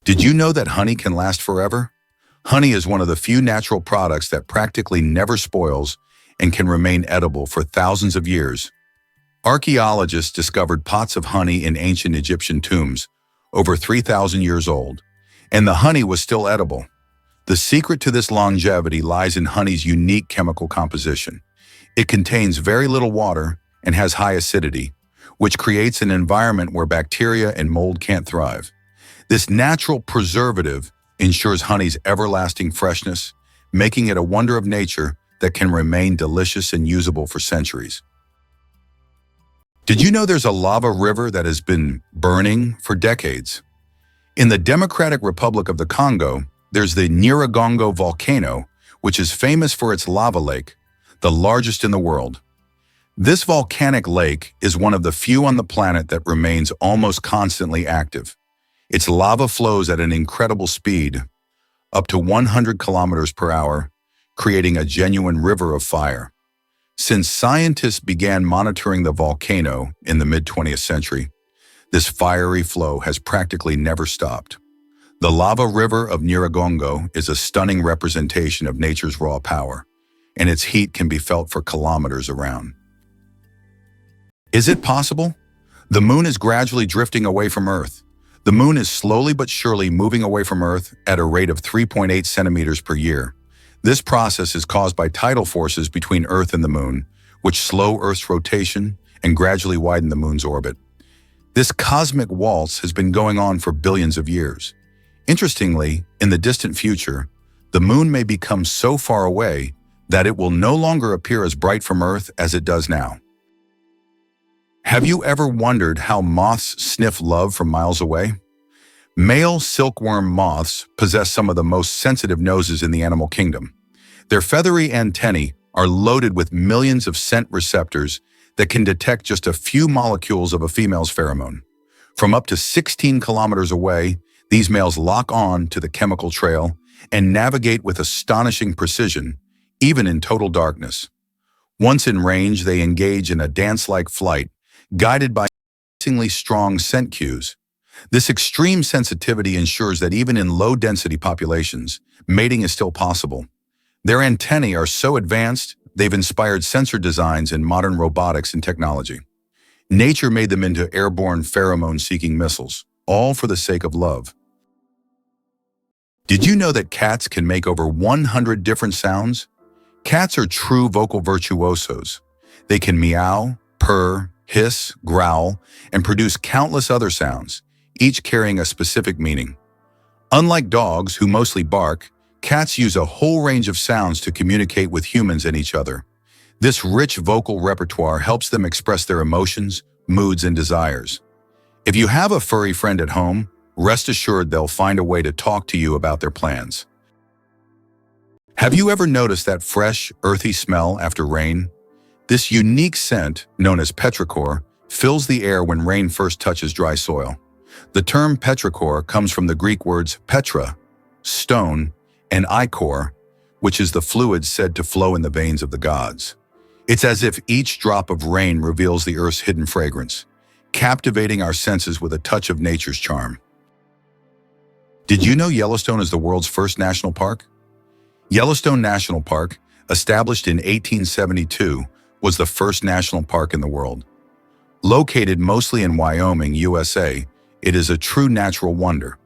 Did you know that honey can last forever? Honey is one of the few natural products that practically never spoils and can remain edible for thousands of years. Archaeologists discovered pots of honey in ancient Egyptian tombs, over 3,000 years old, and the honey was still edible. The secret to this longevity lies in honey's unique chemical composition. It contains very little water and has high acidity, which creates an environment where bacteria and mold can't thrive. This natural preservative ensures honey's everlasting freshness, making it a wonder of nature that can remain delicious and usable for centuries. Did you know there's a lava river that has been burning for decades? In the Democratic Republic of the Congo, there's the Nyiragongo volcano, which is famous for its lava lake, the largest in the world. This volcanic lake is one of the few on the planet that remains almost constantly active. Its lava flows at an incredible speed, up to 100 kilometers per hour, creating a genuine river of fire. Since scientists began monitoring the volcano in the mid-20th century, this fiery flow has practically never stopped. The lava river of Nyiragongo is a stunning representation of nature's raw power, and its heat can be felt for kilometers around. Is it possible? The moon is gradually drifting away from Earth. The moon is slowly but surely moving away from Earth at a rate of 3.8 centimeters per year. This process is caused by tidal forces between Earth and the moon, which slow Earth's rotation and gradually widen the moon's orbit. This cosmic waltz has been going on for billions of years. Interestingly, in the distant future, the moon may become so far away that it will no longer appear as bright from Earth as it does now. Have you ever wondered how moths sniff love from miles away? Male silkworm moths possess some of the most sensitive noses in the animal kingdom. Their feathery antennae are loaded with millions of scent receptors that can detect just a few molecules of a female's pheromone. From up to 16 kilometers away, these males lock on to the chemical trail and navigate with astonishing precision, even in total darkness. Once in range, they engage in a dance-like flight, guided by increasingly strong scent cues. This extreme sensitivity ensures that even in low-density populations, mating is still possible. Their antennae are so advanced, they've inspired sensor designs in modern robotics and technology. Nature made them into airborne pheromone-seeking missiles, all for the sake of love. Did you know that cats can make over 100 different sounds? Cats are true vocal virtuosos. They can meow, purr, hiss, growl, and produce countless other sounds, each carrying a specific meaning. Unlike dogs, who mostly bark, cats use a whole range of sounds to communicate with humans and each other. This rich vocal repertoire helps them express their emotions, moods, and desires. If you have a furry friend at home, rest assured they'll find a way to talk to you about their plans. Have you ever noticed that fresh, earthy smell after rain? This unique scent, known as petrichor, fills the air when rain first touches dry soil. The term petrichor comes from the Greek words petra, stone, and ichor, which is the fluid said to flow in the veins of the gods. It's as if each drop of rain reveals the earth's hidden fragrance, captivating our senses with a touch of nature's charm. Did you know Yellowstone is the world's first national park? Yellowstone National Park, established in 1872, was the first national park in the world. Located mostly in Wyoming, USA, it is a true natural wonder.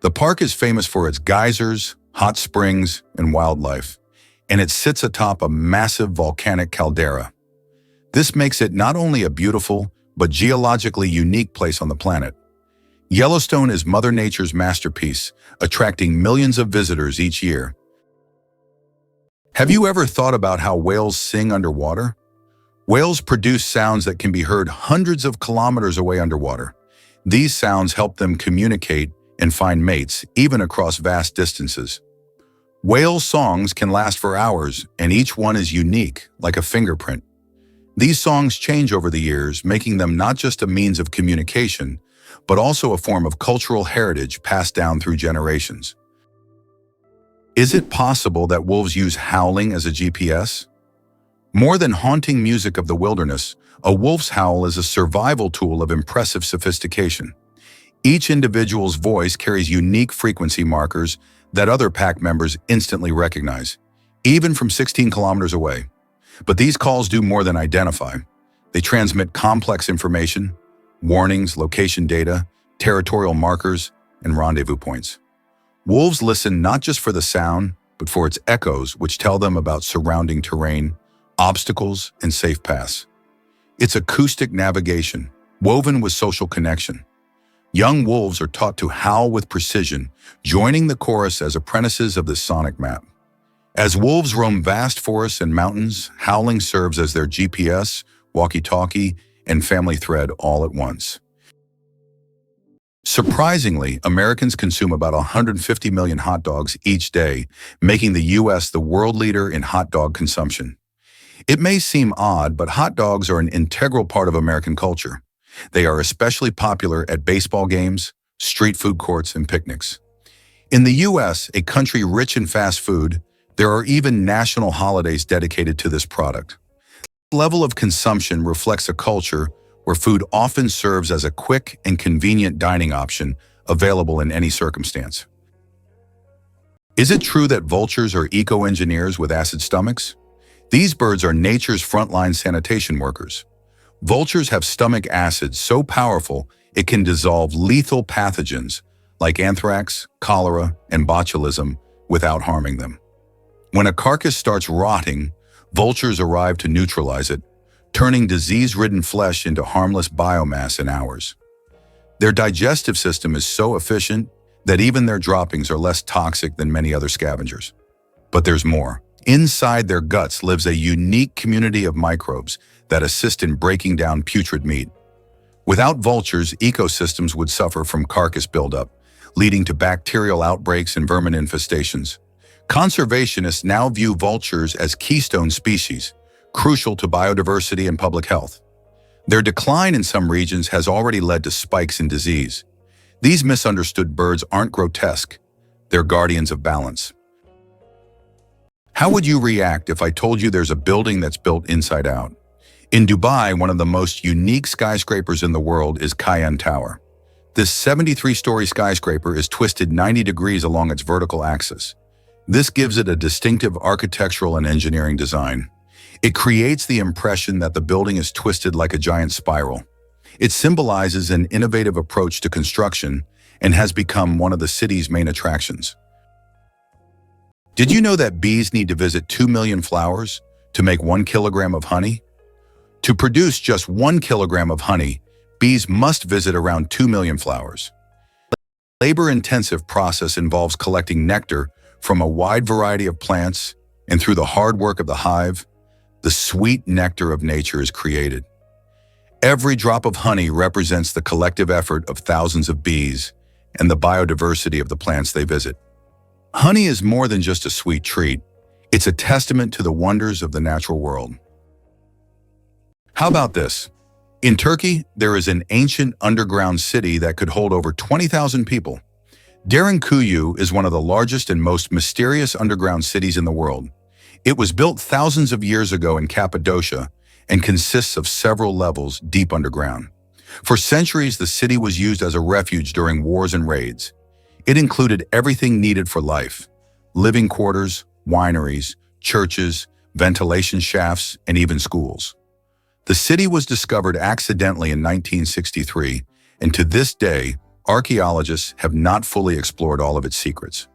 The park is famous for its geysers, hot springs, and wildlife, and it sits atop a massive volcanic caldera. This makes it not only a beautiful, but geologically unique place on the planet. Yellowstone is Mother Nature's masterpiece, attracting millions of visitors each year. Have you ever thought about how whales sing underwater? Whales produce sounds that can be heard hundreds of kilometers away underwater. These sounds help them communicate and find mates, even across vast distances. Whale songs can last for hours, and each one is unique, like a fingerprint. These songs change over the years, making them not just a means of communication, but also a form of cultural heritage passed down through generations. Is it possible that wolves use howling as a GPS? More than haunting music of the wilderness, a wolf's howl is a survival tool of impressive sophistication. Each individual's voice carries unique frequency markers that other pack members instantly recognize, even from 16 kilometers away. But these calls do more than identify. They transmit complex information, warnings, location data, territorial markers, and rendezvous points. Wolves listen not just for the sound, but for its echoes, which tell them about surrounding terrain, obstacles, and safe paths. It's acoustic navigation, woven with social connection. Young wolves are taught to howl with precision, joining the chorus as apprentices of this sonic map. As wolves roam vast forests and mountains, howling serves as their GPS, walkie-talkie, and family thread all at once. Surprisingly, Americans consume about 150 million hot dogs each day, making the U.S. the world leader in hot dog consumption. It may seem odd, but hot dogs are an integral part of American culture. They are especially popular at baseball games, street food courts, and picnics. In the U.S., a country rich in fast food, there are even national holidays dedicated to this product. The level of consumption reflects a culture where food often serves as a quick and convenient dining option available in any circumstance. Is it true that vultures are eco-engineers with acid stomachs? These birds are nature's frontline sanitation workers. Vultures have stomach acid so powerful it can dissolve lethal pathogens like anthrax, cholera, and botulism without harming them. When a carcass starts rotting, vultures arrive to neutralize it, turning disease-ridden flesh into harmless biomass in hours. Their digestive system is so efficient that even their droppings are less toxic than many other scavengers. But there's more. Inside their guts lives a unique community of microbes that assist in breaking down putrid meat. Without vultures, ecosystems would suffer from carcass buildup, leading to bacterial outbreaks and vermin infestations. Conservationists now view vultures as keystone species, crucial to biodiversity and public health. Their decline in some regions has already led to spikes in disease. These misunderstood birds aren't grotesque, they're guardians of balance. How would you react if I told you there's a building that's built inside out? In Dubai, one of the most unique skyscrapers in the world is Cayenne Tower. This 73-story skyscraper is twisted 90 degrees along its vertical axis. This gives it a distinctive architectural and engineering design. It creates the impression that the building is twisted like a giant spiral. It symbolizes an innovative approach to construction and has become one of the city's main attractions. Did you know that bees need to visit 2 million flowers to make 1 kilogram of honey? To produce just 1 kilogram of honey, bees must visit around 2 million flowers. The labor-intensive process involves collecting nectar from a wide variety of plants, and through the hard work of the hive, the sweet nectar of nature is created. Every drop of honey represents the collective effort of thousands of bees and the biodiversity of the plants they visit. Honey is more than just a sweet treat. It's a testament to the wonders of the natural world. How about this? In Turkey, there is an ancient underground city that could hold over 20,000 people. Derinkuyu is one of the largest and most mysterious underground cities in the world. It was built thousands of years ago in Cappadocia and consists of several levels deep underground. For centuries, the city was used as a refuge during wars and raids. It included everything needed for life: living quarters, wineries, churches, ventilation shafts, and even schools. The city was discovered accidentally in 1963, and to this day, archaeologists have not fully explored all of its secrets.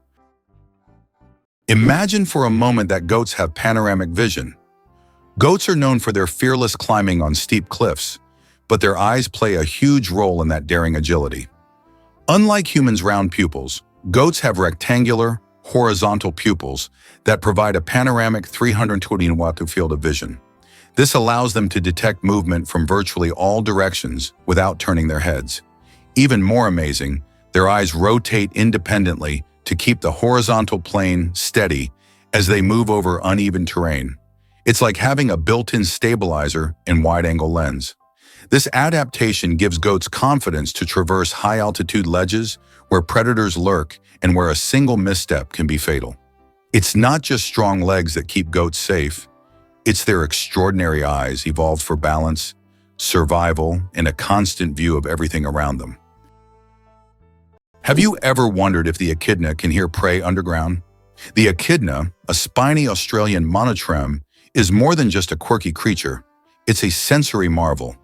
Imagine for a moment that goats have panoramic vision. Goats are known for their fearless climbing on steep cliffs, but their eyes play a huge role in that daring agility. Unlike humans' round pupils, goats have rectangular, horizontal pupils that provide a panoramic 320-watt field of vision. This allows them to detect movement from virtually all directions without turning their heads. Even more amazing, their eyes rotate independently to keep the horizontal plane steady as they move over uneven terrain. It's like having a built-in stabilizer and wide-angle lens. This adaptation gives goats confidence to traverse high-altitude ledges where predators lurk and where a single misstep can be fatal. It's not just strong legs that keep goats safe. It's their extraordinary eyes, evolved for balance, survival, and a constant view of everything around them. Have you ever wondered if the echidna can hear prey underground? The echidna, a spiny Australian monotreme, is more than just a quirky creature. It's a sensory marvel.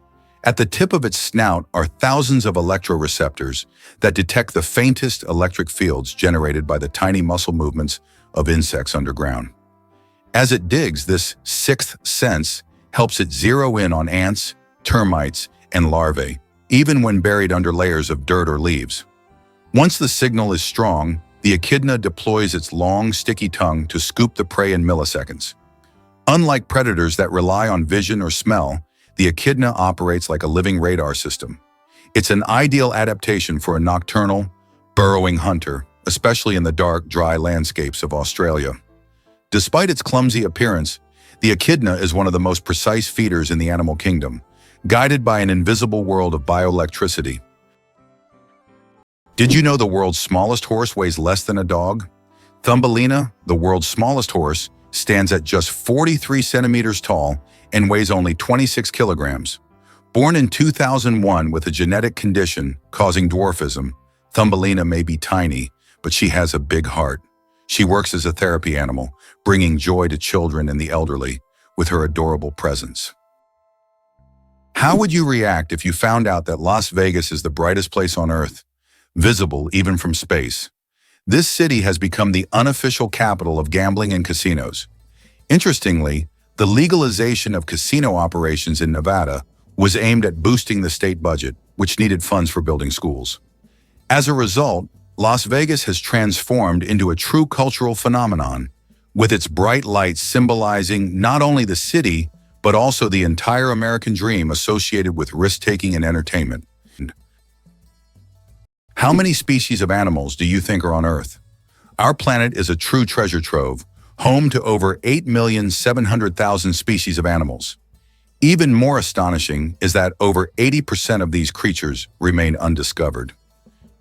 At the tip of its snout are thousands of electroreceptors that detect the faintest electric fields generated by the tiny muscle movements of insects underground. As it digs, this sixth sense helps it zero in on ants, termites, and larvae, even when buried under layers of dirt or leaves. Once the signal is strong, the echidna deploys its long, sticky tongue to scoop the prey in milliseconds. Unlike predators that rely on vision or smell, the echidna operates like a living radar system. It's an ideal adaptation for a nocturnal, burrowing hunter, especially in the dark, dry landscapes of Australia. Despite its clumsy appearance, the echidna is one of the most precise feeders in the animal kingdom, guided by an invisible world of bioelectricity. Did you know the world's smallest horse weighs less than a dog? Thumbelina, the world's smallest horse, stands at just 43 centimeters tall and weighs only 26 kilograms. Born in 2001 with a genetic condition causing dwarfism, Thumbelina may be tiny, but she has a big heart. She works as a therapy animal, bringing joy to children and the elderly with her adorable presence. How would you react if you found out that Las Vegas is the brightest place on Earth, visible even from space? This city has become the unofficial capital of gambling and casinos. Interestingly, the legalization of casino operations in Nevada was aimed at boosting the state budget, which needed funds for building schools. As a result, Las Vegas has transformed into a true cultural phenomenon, with its bright lights symbolizing not only the city, but also the entire American dream associated with risk-taking and entertainment. How many species of animals do you think are on Earth? Our planet is a true treasure trove, home to over 8,700,000 species of animals. Even more astonishing is that over 80% of these creatures remain undiscovered.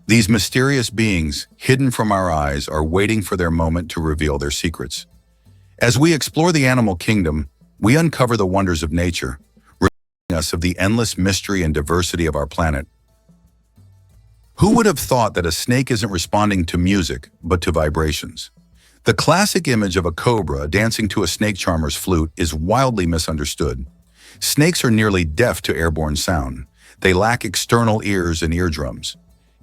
These mysterious beings, hidden from our eyes, are waiting for their moment to reveal their secrets. As we explore the animal kingdom, we uncover the wonders of nature, reminding us of the endless mystery and diversity of our planet. Who would have thought that a snake isn't responding to music, but to vibrations? The classic image of a cobra dancing to a snake charmer's flute is wildly misunderstood. Snakes are nearly deaf to airborne sound. They lack external ears and eardrums.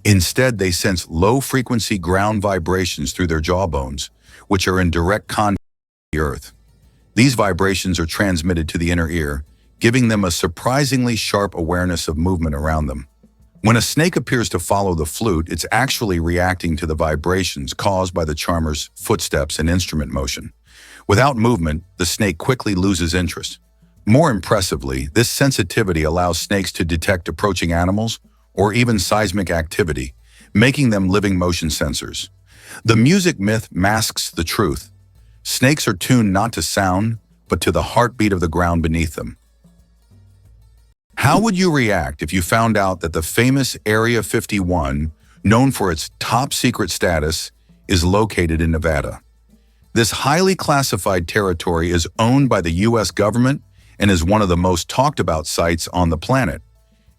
Instead, they sense low-frequency ground vibrations through their jawbones, which are in direct contact with the earth. These vibrations are transmitted to the inner ear, giving them a surprisingly sharp awareness of movement around them. When a snake appears to follow the flute, it's actually reacting to the vibrations caused by the charmer's footsteps and instrument motion. Without movement, the snake quickly loses interest. More impressively, this sensitivity allows snakes to detect approaching animals or even seismic activity, making them living motion sensors. The music myth masks the truth. Snakes are tuned not to sound, but to the heartbeat of the ground beneath them. How would you react if you found out that the famous Area 51, known for its top-secret status, is located in Nevada? This highly classified territory is owned by the U.S. government and is one of the most talked-about sites on the planet.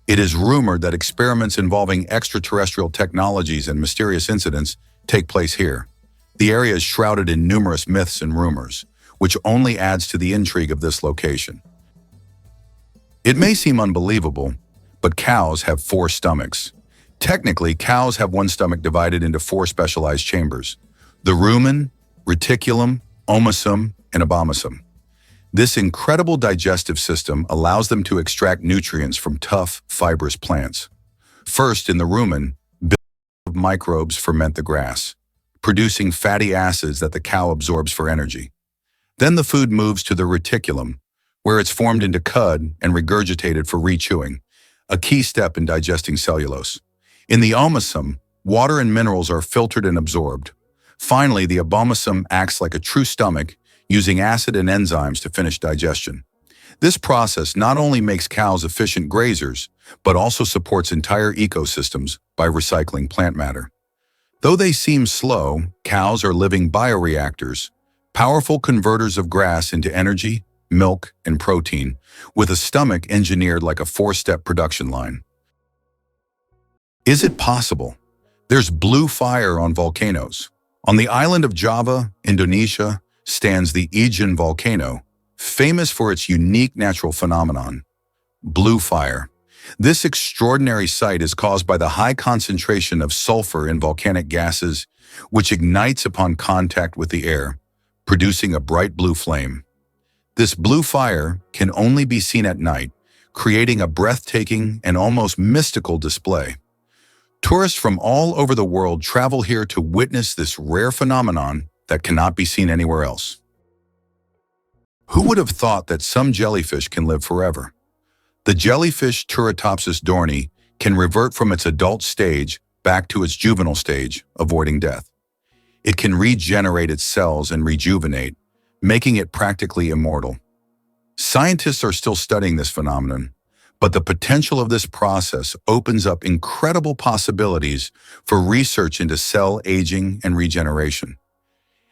It is rumored that experiments involving extraterrestrial technologies and mysterious incidents take place here. The area is shrouded in numerous myths and rumors, which only adds to the intrigue of this location. It may seem unbelievable, but cows have 4 stomachs. Technically, cows have one stomach divided into 4 specialized chambers: the rumen, reticulum, omasum, and abomasum. This incredible digestive system allows them to extract nutrients from tough, fibrous plants. First, in the rumen, billions of microbes ferment the grass, producing fatty acids that the cow absorbs for energy. Then the food moves to the reticulum, where it's formed into cud and regurgitated for rechewing, a key step in digesting cellulose. In the omasum, water and minerals are filtered and absorbed. Finally, the abomasum acts like a true stomach, using acid and enzymes to finish digestion. This process not only makes cows efficient grazers, but also supports entire ecosystems by recycling plant matter. Though they seem slow, cows are living bioreactors, powerful converters of grass into energy, milk, and protein, with a stomach engineered like a 4-step production line. Is it possible? There's blue fire on volcanoes. On the island of Java, Indonesia, stands the Ijen Volcano, famous for its unique natural phenomenon, blue fire. This extraordinary sight is caused by the high concentration of sulfur in volcanic gases, which ignites upon contact with the air, producing a bright blue flame. This blue fire can only be seen at night, creating a breathtaking and almost mystical display. Tourists from all over the world travel here to witness this rare phenomenon that cannot be seen anywhere else. Who would have thought that some jellyfish can live forever? The jellyfish Turritopsis dohrnii can revert from its adult stage back to its juvenile stage, avoiding death. It can regenerate its cells and rejuvenate, making it practically immortal. Scientists are still studying this phenomenon, but the potential of this process opens up incredible possibilities for research into cell aging and regeneration.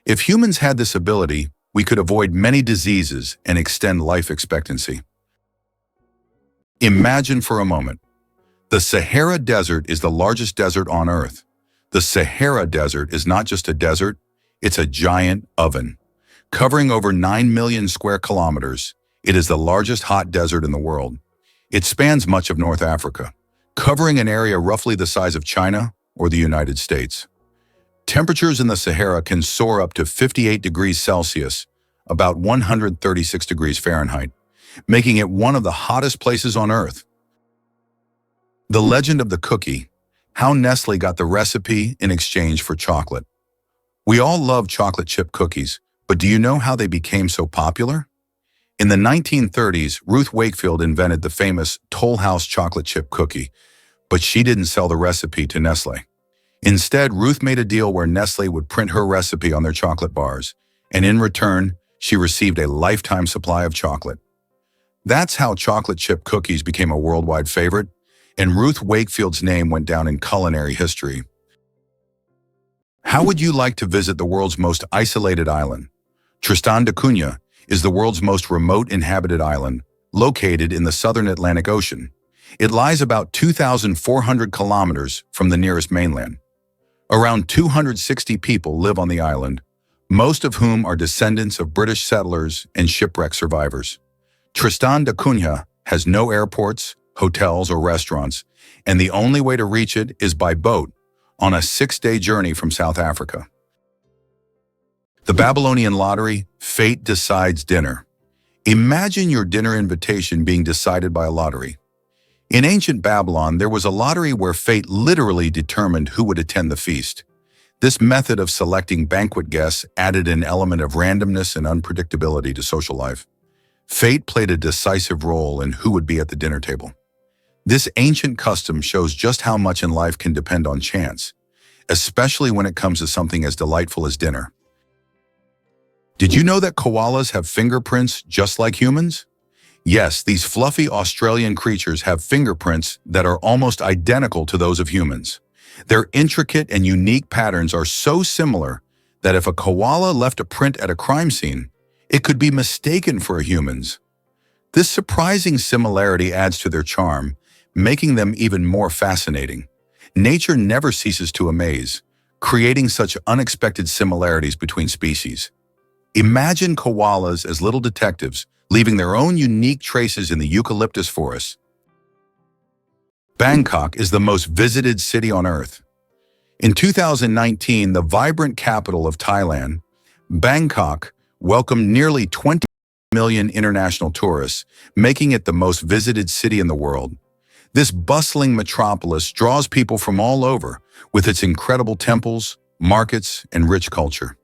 If humans had this ability, we could avoid many diseases and extend life expectancy. Imagine for a moment. The Sahara Desert is the largest desert on Earth. The Sahara Desert is not just a desert, it's a giant oven. Covering over 9 million square kilometers, it is the largest hot desert in the world. It spans much of North Africa, covering an area roughly the size of China or the United States. Temperatures in the Sahara can soar up to 58 degrees Celsius, about 136 degrees Fahrenheit, making it one of the hottest places on Earth. The legend of the cookie, how Nestle got the recipe in exchange for chocolate. We all love chocolate chip cookies, but do you know how they became so popular? In the 1930s, Ruth Wakefield invented the famous Toll House chocolate chip cookie, but she didn't sell the recipe to Nestle. Instead, Ruth made a deal where Nestle would print her recipe on their chocolate bars, and in return, she received a lifetime supply of chocolate. That's how chocolate chip cookies became a worldwide favorite, and Ruth Wakefield's name went down in culinary history. How would you like to visit the world's most isolated island? Tristan da Cunha is the world's most remote inhabited island, located in the southern Atlantic Ocean. It lies about 2,400 kilometers from the nearest mainland. Around 260 people live on the island, most of whom are descendants of British settlers and shipwreck survivors. Tristan da Cunha has no airports, hotels, or restaurants, and the only way to reach it is by boat on a 6-day journey from South Africa. The Babylonian lottery, fate decides dinner. Imagine your dinner invitation being decided by a lottery. In ancient Babylon, there was a lottery where fate literally determined who would attend the feast. This method of selecting banquet guests added an element of randomness and unpredictability to social life. Fate played a decisive role in who would be at the dinner table. This ancient custom shows just how much in life can depend on chance, especially when it comes to something as delightful as dinner. Did you know that koalas have fingerprints just like humans? Yes, these fluffy Australian creatures have fingerprints that are almost identical to those of humans. Their intricate and unique patterns are so similar that if a koala left a print at a crime scene, it could be mistaken for a human's. This surprising similarity adds to their charm, making them even more fascinating. Nature never ceases to amaze, creating such unexpected similarities between species. Imagine koalas as little detectives, leaving their own unique traces in the eucalyptus forests. Bangkok is the most visited city on Earth. In 2019, the vibrant capital of Thailand, Bangkok welcomed nearly 20 million international tourists, making it the most visited city in the world. This bustling metropolis draws people from all over, with its incredible temples, markets, and rich culture.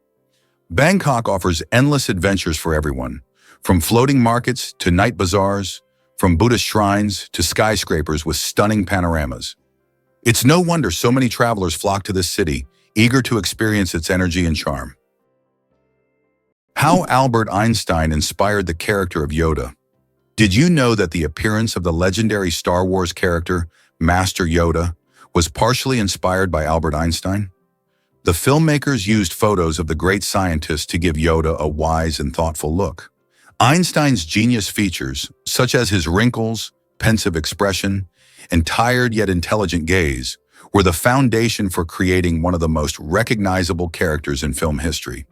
Bangkok offers endless adventures for everyone, from floating markets to night bazaars, from Buddhist shrines to skyscrapers with stunning panoramas. It's no wonder so many travelers flock to this city, eager to experience its energy and charm. How Albert Einstein inspired the character of Yoda. Did you know that the appearance of the legendary Star Wars character, Master Yoda, was partially inspired by Albert Einstein? The filmmakers used photos of the great scientist to give Yoda a wise and thoughtful look. Einstein's genius features, such as his wrinkles, pensive expression, and tired yet intelligent gaze, were the foundation for creating one of the most recognizable characters in film history.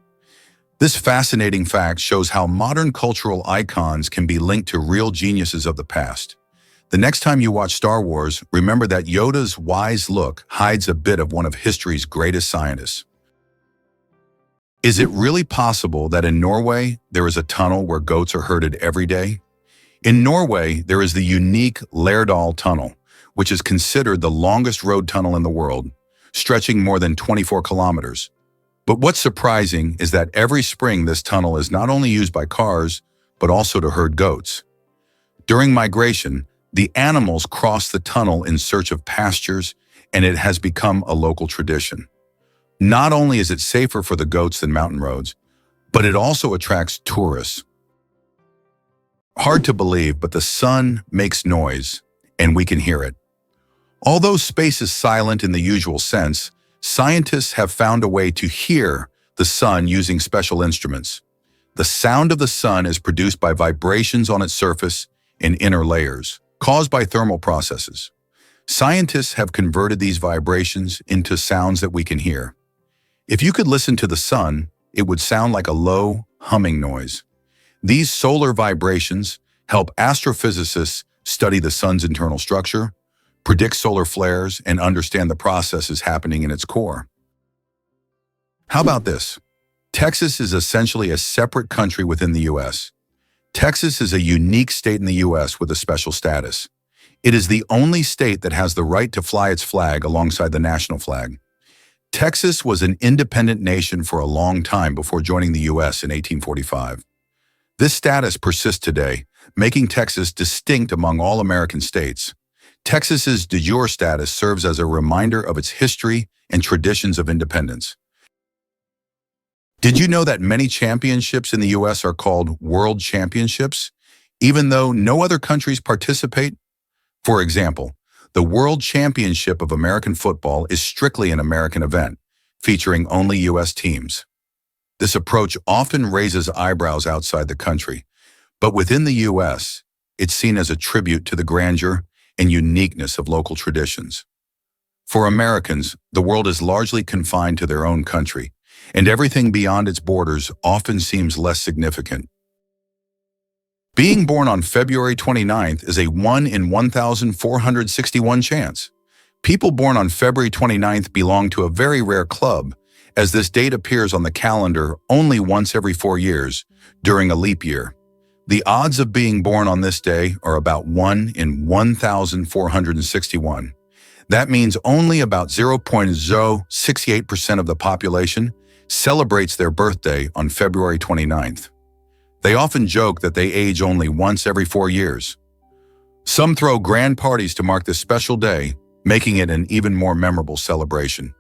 This fascinating fact shows how modern cultural icons can be linked to real geniuses of the past. The next time you watch Star Wars, remember that Yoda's wise look hides a bit of one of history's greatest scientists. Is it really possible that in Norway, there is a tunnel where goats are herded every day? In Norway, there is the unique Lærdal Tunnel, which is considered the longest road tunnel in the world, stretching more than 24 kilometers. But what's surprising is that every spring this tunnel is not only used by cars, but also to herd goats. During migration, the animals cross the tunnel in search of pastures, and it has become a local tradition. Not only is it safer for the goats than mountain roads, but it also attracts tourists. Hard to believe, but the sun makes noise, and we can hear it. Although space is silent in the usual sense, scientists have found a way to hear the sun using special instruments. The sound of the sun is produced by vibrations on its surface and inner layers, caused by thermal processes. Scientists have converted these vibrations into sounds that we can hear. If you could listen to the sun, it would sound like a low, humming noise. These solar vibrations help astrophysicists study the sun's internal structure, predict solar flares, and understand the processes happening in its core. How about this? Texas is essentially a separate country within the U.S. Texas is a unique state in the U.S. with a special status. It is the only state that has the right to fly its flag alongside the national flag. Texas was an independent nation for a long time before joining the U.S. in 1845. This status persists today, making Texas distinct among all American states. Texas's de jure status serves as a reminder of its history and traditions of independence. Did you know that many championships in the U.S. are called World Championships, even though no other countries participate? For example, the World Championship of American Football is strictly an American event, featuring only U.S. teams. This approach often raises eyebrows outside the country, but within the U.S., it's seen as a tribute to the grandeur and uniqueness of local traditions. For Americans, the world is largely confined to their own country, and everything beyond its borders often seems less significant. Being born on February 29th is a 1 in 1,461 chance. People born on February 29th belong to a very rare club, as this date appears on the calendar only once every 4 years, during a leap year. The odds of being born on this day are about 1 in 1,461. That means only about 0.068% of the population celebrates their birthday on February 29th. They often joke that they age only once every 4 years. Some throw grand parties to mark this special day, making it an even more memorable celebration.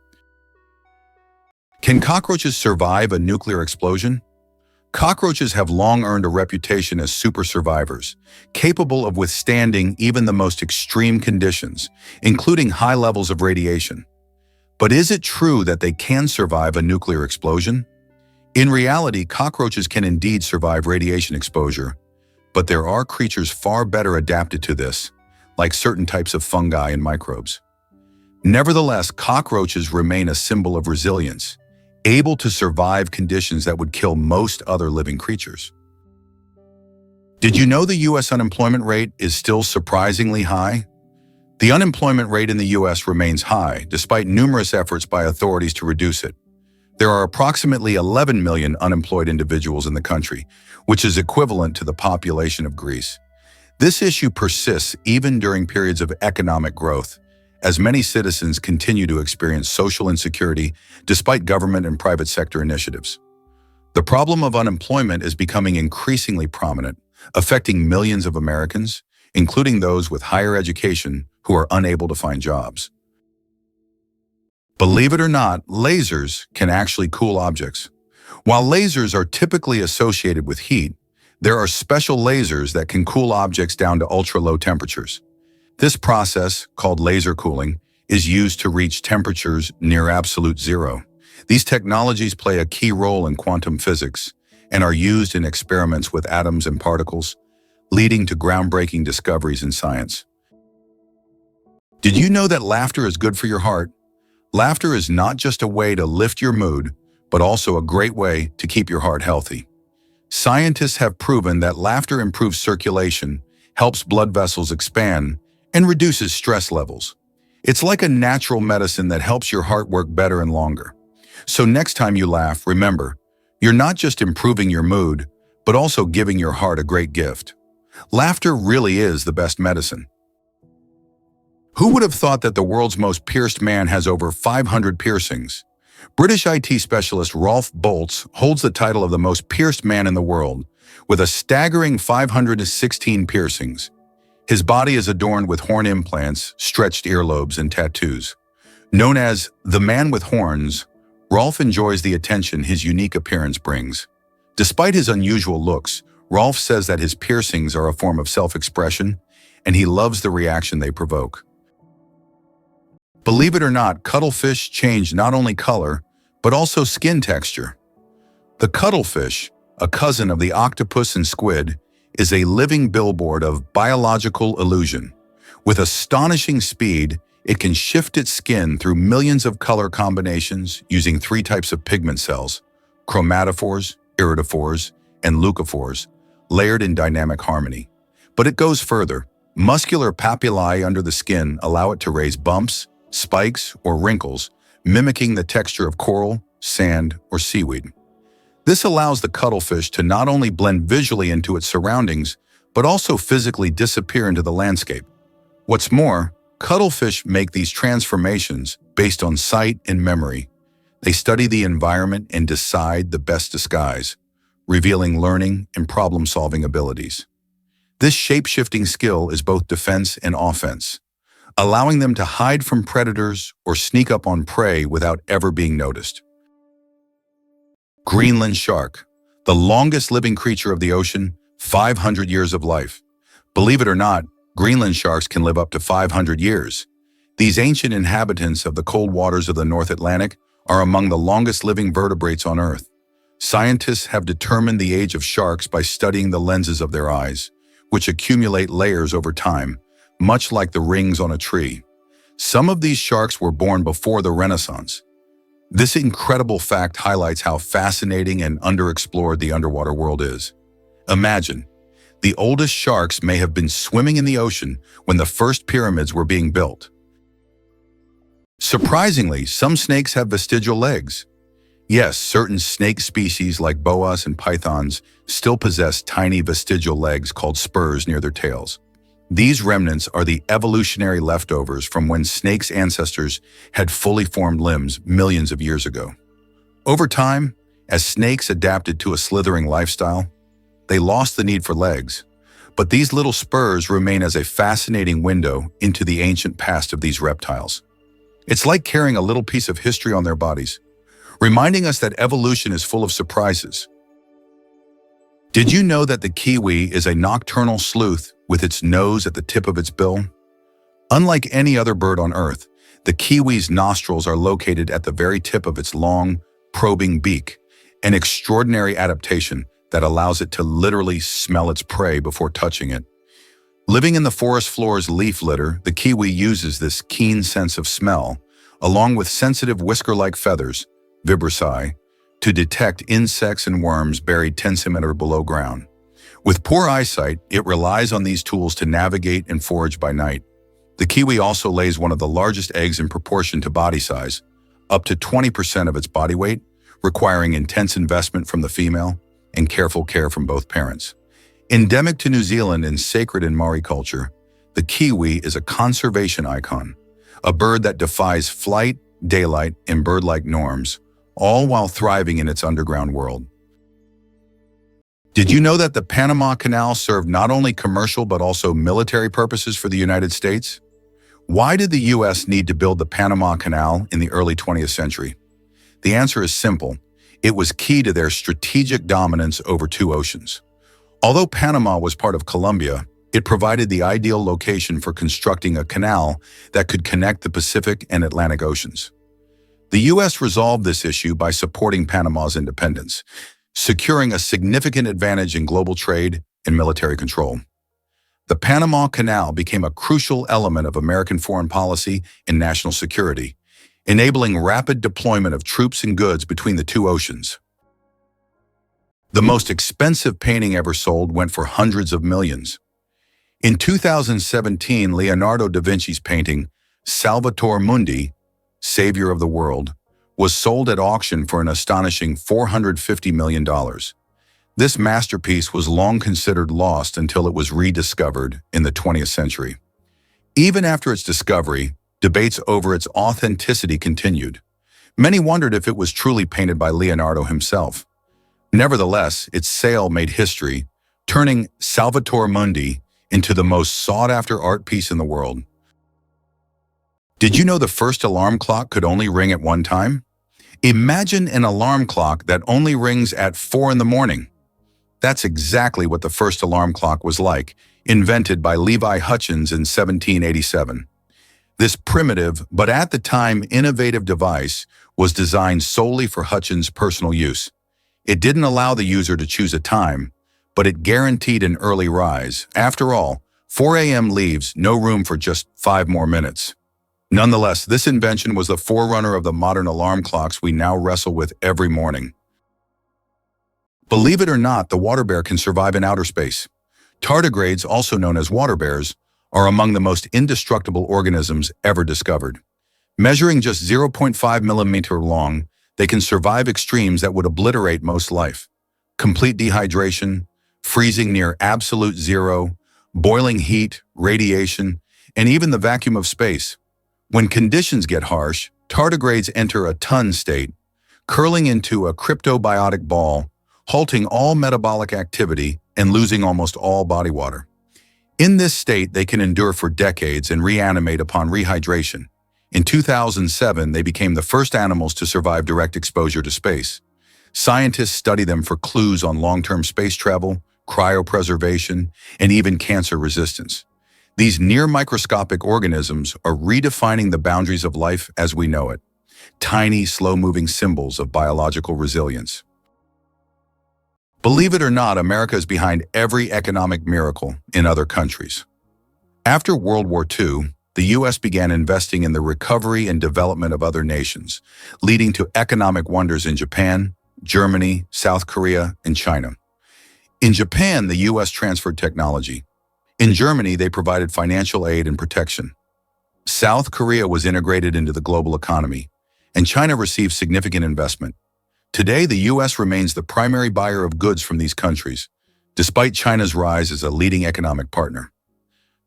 Can cockroaches survive a nuclear explosion? Cockroaches have long earned a reputation as super survivors, capable of withstanding even the most extreme conditions, including high levels of radiation. But is it true that they can survive a nuclear explosion? In reality, cockroaches can indeed survive radiation exposure, but there are creatures far better adapted to this, like certain types of fungi and microbes. Nevertheless, cockroaches remain a symbol of resilience, able to survive conditions that would kill most other living creatures. Did you know the U.S. unemployment rate is still surprisingly high? The unemployment rate in the U.S. remains high, despite numerous efforts by authorities to reduce it. There are approximately 11 million unemployed individuals in the country, which is equivalent to the population of Greece. This issue persists even during periods of economic growth, as many citizens continue to experience social insecurity despite government and private sector initiatives. The problem of unemployment is becoming increasingly prominent, affecting millions of Americans, including those with higher education who are unable to find jobs. Believe it or not, lasers can actually cool objects. While lasers are typically associated with heat, there are special lasers that can cool objects down to ultra-low temperatures. This process, called laser cooling, is used to reach temperatures near absolute zero. These technologies play a key role in quantum physics and are used in experiments with atoms and particles, leading to groundbreaking discoveries in science. Did you know that laughter is good for your heart? Laughter is not just a way to lift your mood, but also a great way to keep your heart healthy. Scientists have proven that laughter improves circulation, helps blood vessels expand, and reduces stress levels. It's like a natural medicine that helps your heart work better and longer. So next time you laugh, remember, you're not just improving your mood, but also giving your heart a great gift. Laughter really is the best medicine. Who would have thought that the world's most pierced man has over 500 piercings? British IT specialist Rolf Boltz holds the title of the most pierced man in the world, with a staggering 516 piercings. His body is adorned with horn implants, stretched earlobes, and tattoos. Known as the man with horns, Rolf enjoys the attention his unique appearance brings. Despite his unusual looks, Rolf says that his piercings are a form of self-expression, and he loves the reaction they provoke. Believe it or not, cuttlefish change not only color, but also skin texture. The cuttlefish, a cousin of the octopus and squid, is a living billboard of biological illusion. With astonishing speed, it can shift its skin through millions of color combinations using 3 types of pigment cells: chromatophores, iridophores, and leucophores, layered in dynamic harmony. But it goes further. Muscular papillae under the skin allow it to raise bumps, spikes, or wrinkles, mimicking the texture of coral, sand, or seaweed. This allows the cuttlefish to not only blend visually into its surroundings, but also physically disappear into the landscape. What's more, cuttlefish make these transformations based on sight and memory. They study the environment and decide the best disguise, revealing learning and problem-solving abilities. This shape-shifting skill is both defense and offense, allowing them to hide from predators or sneak up on prey without ever being noticed. Greenland shark, the longest living creature of the ocean, 500 years of life. Believe it or not, Greenland sharks can live up to 500 years. These ancient inhabitants of the cold waters of the North Atlantic are among the longest living vertebrates on Earth. Scientists have determined the age of sharks by studying the lenses of their eyes, which accumulate layers over time, much like the rings on a tree. Some of these sharks were born before the Renaissance. This incredible fact highlights how fascinating and underexplored the underwater world is. Imagine, the oldest sharks may have been swimming in the ocean when the first pyramids were being built. Surprisingly, some snakes have vestigial legs. Yes, certain snake species like boas and pythons still possess tiny vestigial legs called spurs near their tails. These remnants are the evolutionary leftovers from when snakes' ancestors had fully formed limbs millions of years ago. Over time, as snakes adapted to a slithering lifestyle, they lost the need for legs. But these little spurs remain as a fascinating window into the ancient past of these reptiles. It's like carrying a little piece of history on their bodies, reminding us that evolution is full of surprises. Did you know that the kiwi is a nocturnal sleuth with its nose at the tip of its bill? Unlike any other bird on Earth, the kiwi's nostrils are located at the very tip of its long, probing beak, an extraordinary adaptation that allows it to literally smell its prey before touching it. Living in the forest floor's leaf litter, the kiwi uses this keen sense of smell, along with sensitive whisker-like feathers, vibrissae, to detect insects and worms buried 10 centimeters below ground. With poor eyesight, it relies on these tools to navigate and forage by night. The kiwi also lays one of the largest eggs in proportion to body size, up to 20% of its body weight, requiring intense investment from the female and careful care from both parents. Endemic to New Zealand and sacred in Maori culture, the kiwi is a conservation icon, a bird that defies flight, daylight, and bird-like norms, all while thriving in its underground world. Did you know that the Panama Canal served not only commercial but also military purposes for the United States? Why did the U.S. need to build the Panama Canal in the early 20th century? The answer is simple. It was key to their strategic dominance over 2 oceans. Although Panama was part of Colombia, it provided the ideal location for constructing a canal that could connect the Pacific and Atlantic Oceans. The U.S. resolved this issue by supporting Panama's independence, securing a significant advantage in global trade and military control. The Panama Canal became a crucial element of American foreign policy and national security, enabling rapid deployment of troops and goods between the two oceans. The most expensive painting ever sold went for hundreds of millions. In 2017, Leonardo da Vinci's painting, Salvatore Mundi, Savior of the World, was sold at auction for an astonishing $450 million. This masterpiece was long considered lost until it was rediscovered in the 20th century. Even after its discovery, debates over its authenticity continued. Many wondered if it was truly painted by Leonardo himself. Nevertheless, its sale made history, turning Salvatore Mundi into the most sought-after art piece in the world. Did you know the first alarm clock could only ring at one time? Imagine an alarm clock that only rings at 4 in the morning. That's exactly what the first alarm clock was like, invented by Levi Hutchins in 1787. This primitive, but at the time innovative device was designed solely for Hutchins' personal use. It didn't allow the user to choose a time, but it guaranteed an early rise. After all, 4 a.m. leaves no room for just 5 more minutes. Nonetheless, this invention was the forerunner of the modern alarm clocks we now wrestle with every morning. Believe it or not, the water bear can survive in outer space. Tardigrades, also known as water bears, are among the most indestructible organisms ever discovered. Measuring just 0.5 millimeter long, they can survive extremes that would obliterate most life. Complete dehydration, freezing near absolute zero, boiling heat, radiation, and even the vacuum of space. When conditions get harsh, tardigrades enter a ton state, curling into a cryptobiotic ball, halting all metabolic activity and losing almost all body water. In this state, they can endure for decades and reanimate upon rehydration. In 2007, they became the first animals to survive direct exposure to space. Scientists study them for clues on long-term space travel, cryopreservation, and even cancer resistance. These near-microscopic organisms are redefining the boundaries of life as we know it. Tiny, slow-moving symbols of biological resilience. Believe it or not, America is behind every economic miracle in other countries. After World War II, the U.S. began investing in the recovery and development of other nations, leading to economic wonders in Japan, Germany, South Korea, and China. In Japan, the U.S. transferred technology. In Germany, they provided financial aid and protection. South Korea was integrated into the global economy, and China received significant investment. Today, the U.S. remains the primary buyer of goods from these countries, despite China's rise as a leading economic partner.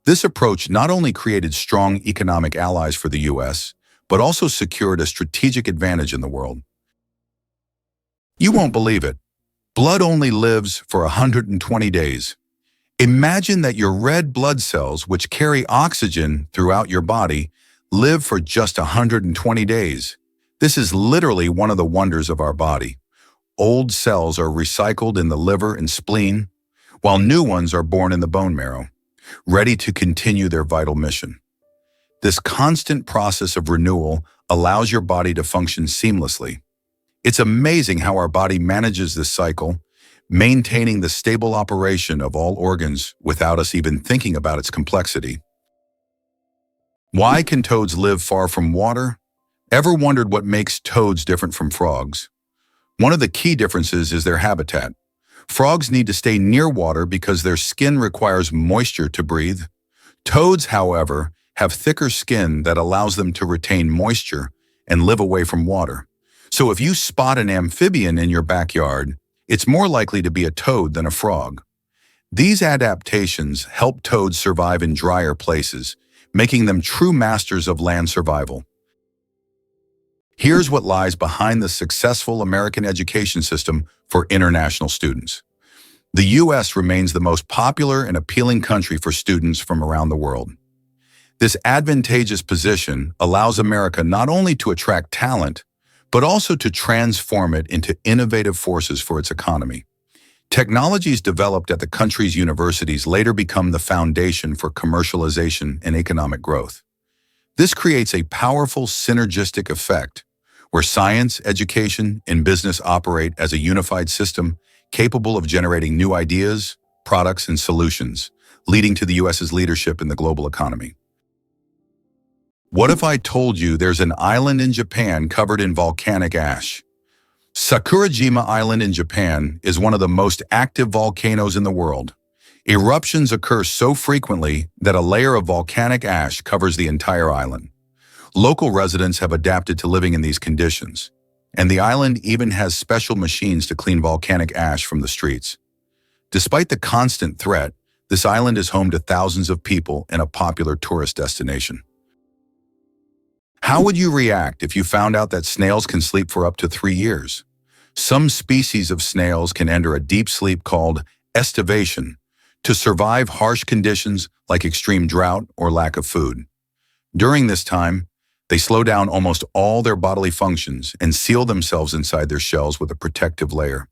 This approach not only created strong economic allies for the U.S., but also secured a strategic advantage in the world. You won't believe it. Blood only lives for 120 days. Imagine that your red blood cells, which carry oxygen throughout your body, live for just 120 days. This is literally one of the wonders of our body. Old cells are recycled in the liver and spleen, while new ones are born in the bone marrow, ready to continue their vital mission. This constant process of renewal allows your body to function seamlessly. It's amazing how our body manages this cycle, maintaining the stable operation of all organs without us even thinking about its complexity. Why can toads live far from water? Ever wondered what makes toads different from frogs? One of the key differences is their habitat. Frogs need to stay near water because their skin requires moisture to breathe. Toads, however, have thicker skin that allows them to retain moisture and live away from water. So if you spot an amphibian in your backyard, it's more likely to be a toad than a frog. These adaptations help toads survive in drier places, making them true masters of land survival. Here's what lies behind the successful American education system for international students. The U.S. remains the most popular and appealing country for students from around the world. This advantageous position allows America not only to attract talent, but also to transform it into innovative forces for its economy. Technologies developed at the country's universities later become the foundation for commercialization and economic growth. This creates a powerful synergistic effect where science, education, and business operate as a unified system capable of generating new ideas, products, and solutions, leading to the US's leadership in the global economy. What if I told you there's an island in Japan covered in volcanic ash? Sakurajima Island in Japan is one of the most active volcanoes in the world. Eruptions occur so frequently that a layer of volcanic ash covers the entire island. Local residents have adapted to living in these conditions, and the island even has special machines to clean volcanic ash from the streets. Despite the constant threat, this island is home to thousands of people and a popular tourist destination. How would you react if you found out that snails can sleep for up to 3 years? Some species of snails can enter a deep sleep called estivation to survive harsh conditions like extreme drought or lack of food. During this time, they slow down almost all their bodily functions and seal themselves inside their shells with a protective layer.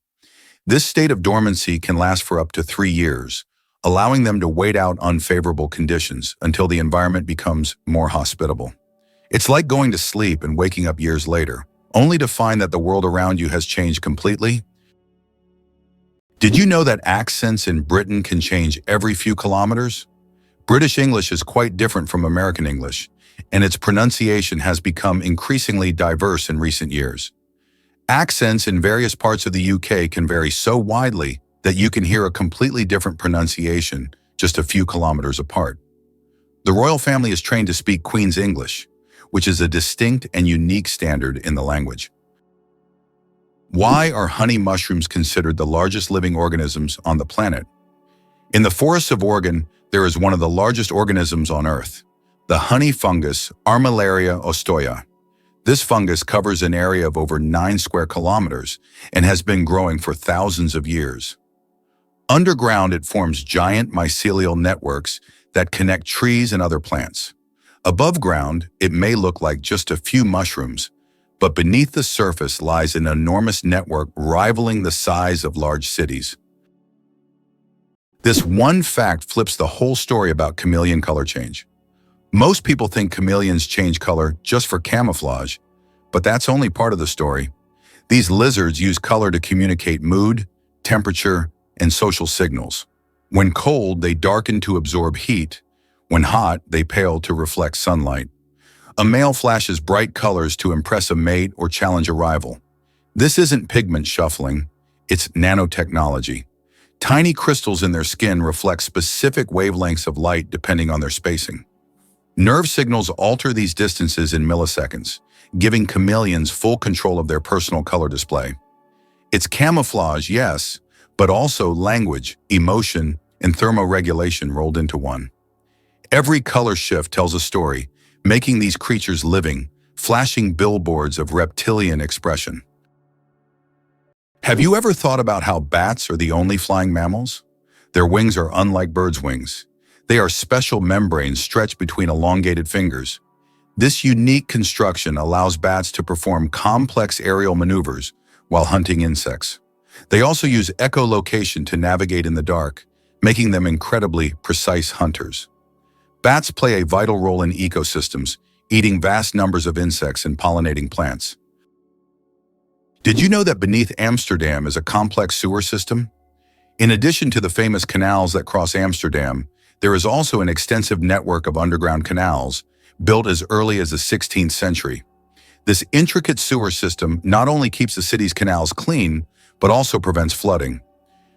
This state of dormancy can last for up to 3 years, allowing them to wait out unfavorable conditions until the environment becomes more hospitable. It's like going to sleep and waking up years later, only to find that the world around you has changed completely. Did you know that accents in Britain can change every few kilometers? British English is quite different from American English, and its pronunciation has become increasingly diverse in recent years. Accents in various parts of the UK can vary so widely that you can hear a completely different pronunciation just a few kilometers apart. The royal family is trained to speak Queen's English, which is a distinct and unique standard in the language. Why are honey mushrooms considered the largest living organisms on the planet? In the forests of Oregon, there is one of the largest organisms on Earth, the honey fungus Armillaria ostoya. This fungus covers an area of over 9 square kilometers and has been growing for thousands of years. Underground, it forms giant mycelial networks that connect trees and other plants. Above ground, it may look like just a few mushrooms, but beneath the surface lies an enormous network rivaling the size of large cities. This one fact flips the whole story about chameleon color change. Most people think chameleons change color just for camouflage, but that's only part of the story. These lizards use color to communicate mood, temperature, and social signals. When cold, they darken to absorb heat. When hot, they pale to reflect sunlight. A male flashes bright colors to impress a mate or challenge a rival. This isn't pigment shuffling, it's nanotechnology. Tiny crystals in their skin reflect specific wavelengths of light depending on their spacing. Nerve signals alter these distances in milliseconds, giving chameleons full control of their personal color display. It's camouflage, yes, but also language, emotion, and thermoregulation rolled into one. Every color shift tells a story, making these creatures living, flashing billboards of reptilian expression. Have you ever thought about how bats are the only flying mammals? Their wings are unlike birds' wings. They are special membranes stretched between elongated fingers. This unique construction allows bats to perform complex aerial maneuvers while hunting insects. They also use echolocation to navigate in the dark, making them incredibly precise hunters. Bats play a vital role in ecosystems, eating vast numbers of insects and pollinating plants. Did you know that beneath Amsterdam is a complex sewer system? In addition to the famous canals that cross Amsterdam, there is also an extensive network of underground canals, built as early as the 16th century. This intricate sewer system not only keeps the city's canals clean, but also prevents flooding.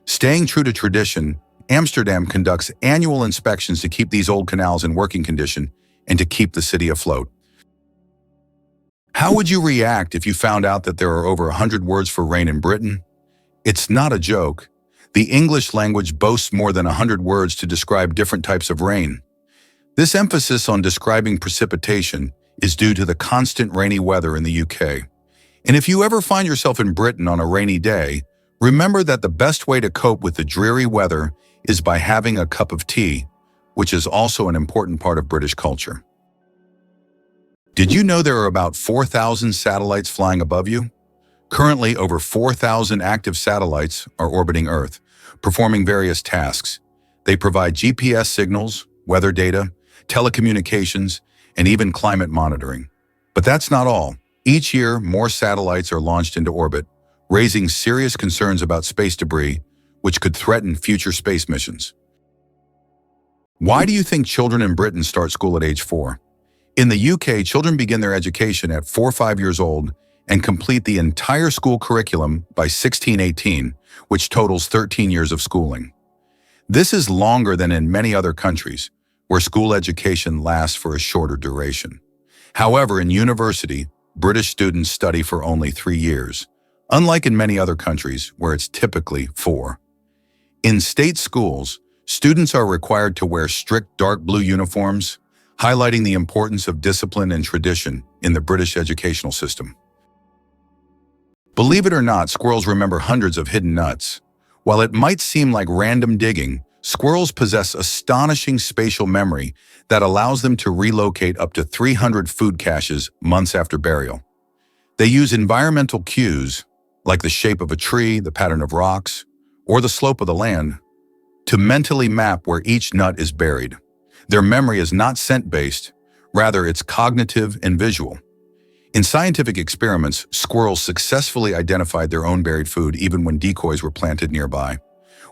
Staying true to tradition, Amsterdam conducts annual inspections to keep these old canals in working condition and to keep the city afloat. How would you react if you found out that there are over 100 words for rain in Britain? It's not a joke. The English language boasts more than 100 words to describe different types of rain. This emphasis on describing precipitation is due to the constant rainy weather in the UK. And if you ever find yourself in Britain on a rainy day, remember that the best way to cope with the dreary weather is by having a cup of tea, which is also an important part of British culture. Did you know there are about 4,000 satellites flying above you? Currently, over 4,000 active satellites are orbiting Earth, performing various tasks. They provide GPS signals, weather data, telecommunications, and even climate monitoring. But that's not all. Each year, more satellites are launched into orbit, raising serious concerns about space debris, which could threaten future space missions. Why do you think children in Britain start school at age 4? In the UK, children begin their education at 4 or 5 years old and complete the entire school curriculum by 16-18, which totals 13 years of schooling. This is longer than in many other countries, where school education lasts for a shorter duration. However, in university, British students study for only 3 years, unlike in many other countries where it's typically 4. In state schools, students are required to wear strict dark blue uniforms, highlighting the importance of discipline and tradition in the British educational system. Believe it or not, squirrels remember hundreds of hidden nuts. While it might seem like random digging, squirrels possess astonishing spatial memory that allows them to relocate up to 300 food caches months after burial. They use environmental cues, like the shape of a tree, the pattern of rocks, or the slope of the land, to mentally map where each nut is buried. Their memory is not scent-based, rather it's cognitive and visual. In scientific experiments, squirrels successfully identified their own buried food even when decoys were planted nearby.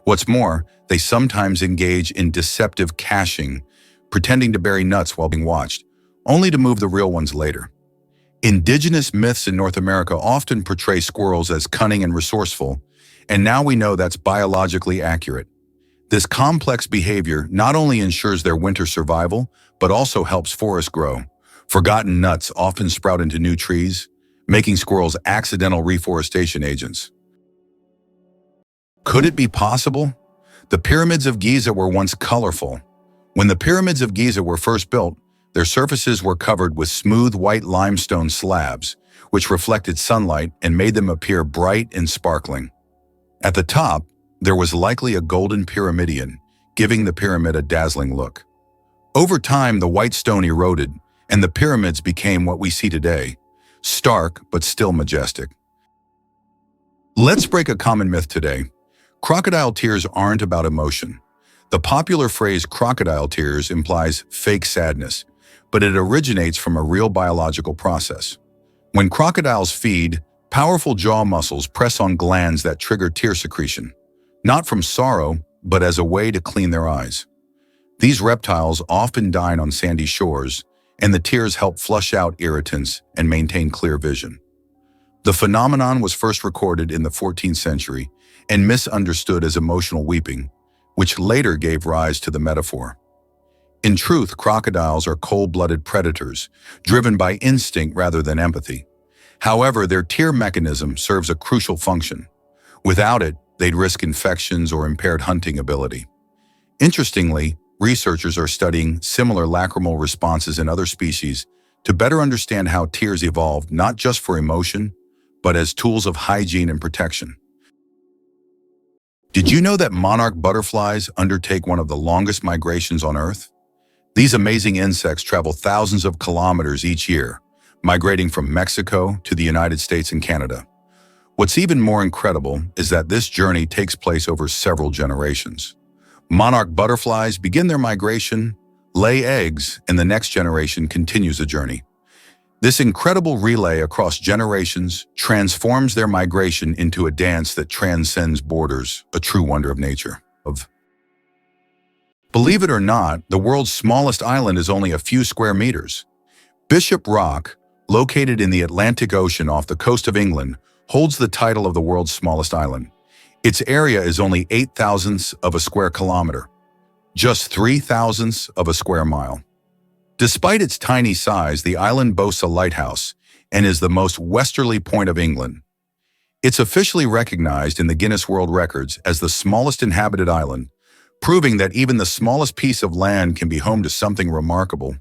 What's more, they sometimes engage in deceptive caching, pretending to bury nuts while being watched, only to move the real ones later. Indigenous myths in North America often portray squirrels as cunning and resourceful, and now we know that's biologically accurate. This complex behavior not only ensures their winter survival, but also helps forests grow. Forgotten nuts often sprout into new trees, making squirrels accidental reforestation agents. Could it be possible? The pyramids of Giza were once colorful. When the pyramids of Giza were first built, their surfaces were covered with smooth white limestone slabs, which reflected sunlight and made them appear bright and sparkling. At the top, there was likely a golden pyramidion, giving the pyramid a dazzling look. Over time, the white stone eroded, and the pyramids became what we see today, stark but still majestic. Let's break a common myth today. Crocodile tears aren't about emotion. The popular phrase crocodile tears implies fake sadness, but it originates from a real biological process. When crocodiles feed, powerful jaw muscles press on glands that trigger tear secretion, not from sorrow, but as a way to clean their eyes. These reptiles often dine on sandy shores, and the tears help flush out irritants and maintain clear vision. The phenomenon was first recorded in the 14th century and misunderstood as emotional weeping, which later gave rise to the metaphor. In truth, crocodiles are cold-blooded predators, driven by instinct rather than empathy. However, their tear mechanism serves a crucial function. Without it, they'd risk infections or impaired hunting ability. Interestingly, researchers are studying similar lacrimal responses in other species to better understand how tears evolved not just for emotion, but as tools of hygiene and protection. Did you know that monarch butterflies undertake one of the longest migrations on Earth? These amazing insects travel thousands of kilometers each year, migrating from Mexico to the United States and Canada. What's even more incredible is that this journey takes place over several generations. Monarch butterflies begin their migration, lay eggs, and the next generation continues the journey. This incredible relay across generations transforms their migration into a dance that transcends borders, a true wonder of nature. Believe it or not, the world's smallest island is only a few square meters. Bishop Rock, located in the Atlantic Ocean off the coast of England, holds the title of the world's smallest island. Its area is only 8/1000ths of a square kilometer, just 3/1000ths of a square mile. Despite its tiny size, the island boasts a lighthouse and is the most westerly point of England. It's officially recognized in the Guinness World Records as the smallest inhabited island, proving that even the smallest piece of land can be home to something remarkable.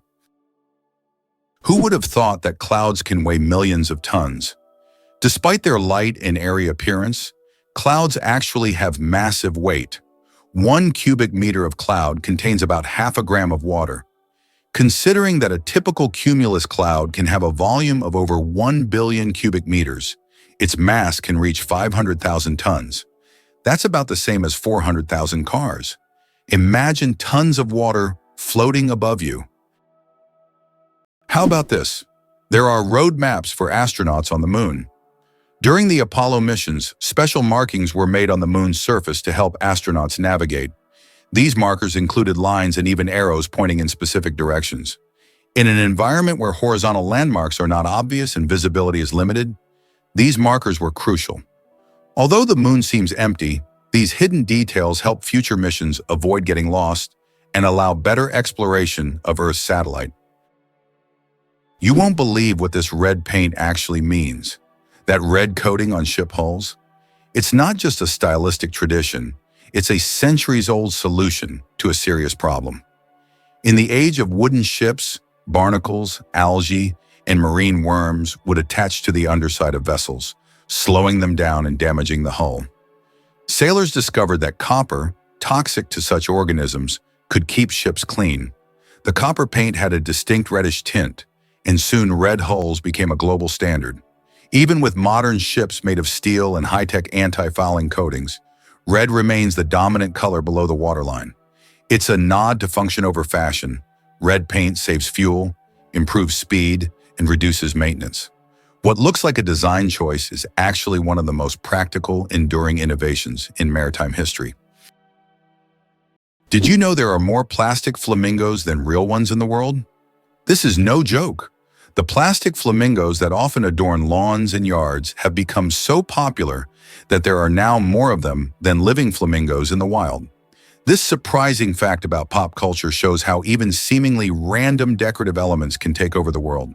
Who would have thought that clouds can weigh millions of tons? Despite their light and airy appearance, clouds actually have massive weight. 1 cubic meter of cloud contains about half a gram of water. Considering that a typical cumulus cloud can have a volume of over 1 billion cubic meters, its mass can reach 500,000 tons. That's about the same as 400,000 cars. Imagine tons of water floating above you. How about this? There are road maps for astronauts on the moon. During the Apollo missions, special markings were made on the moon's surface to help astronauts navigate. These markers included lines and even arrows pointing in specific directions. In an environment where horizontal landmarks are not obvious and visibility is limited, these markers were crucial. Although the moon seems empty, these hidden details help future missions avoid getting lost and allow better exploration of Earth's satellite. You won't believe what this red paint actually means. That red coating on ship hulls? It's not just a stylistic tradition, it's a centuries-old solution to a serious problem. In the age of wooden ships, barnacles, algae, and marine worms would attach to the underside of vessels, slowing them down and damaging the hull. Sailors discovered that copper, toxic to such organisms, could keep ships clean. The copper paint had a distinct reddish tint, and soon red hulls became a global standard. Even with modern ships made of steel and high-tech anti-fouling coatings, red remains the dominant color below the waterline. It's a nod to function over fashion. Red paint saves fuel, improves speed, and reduces maintenance. What looks like a design choice is actually one of the most practical, enduring innovations in maritime history. Did you know there are more plastic flamingos than real ones in the world? This is no joke. The plastic flamingos that often adorn lawns and yards have become so popular that there are now more of them than living flamingos in the wild. This surprising fact about pop culture shows how even seemingly random decorative elements can take over the world.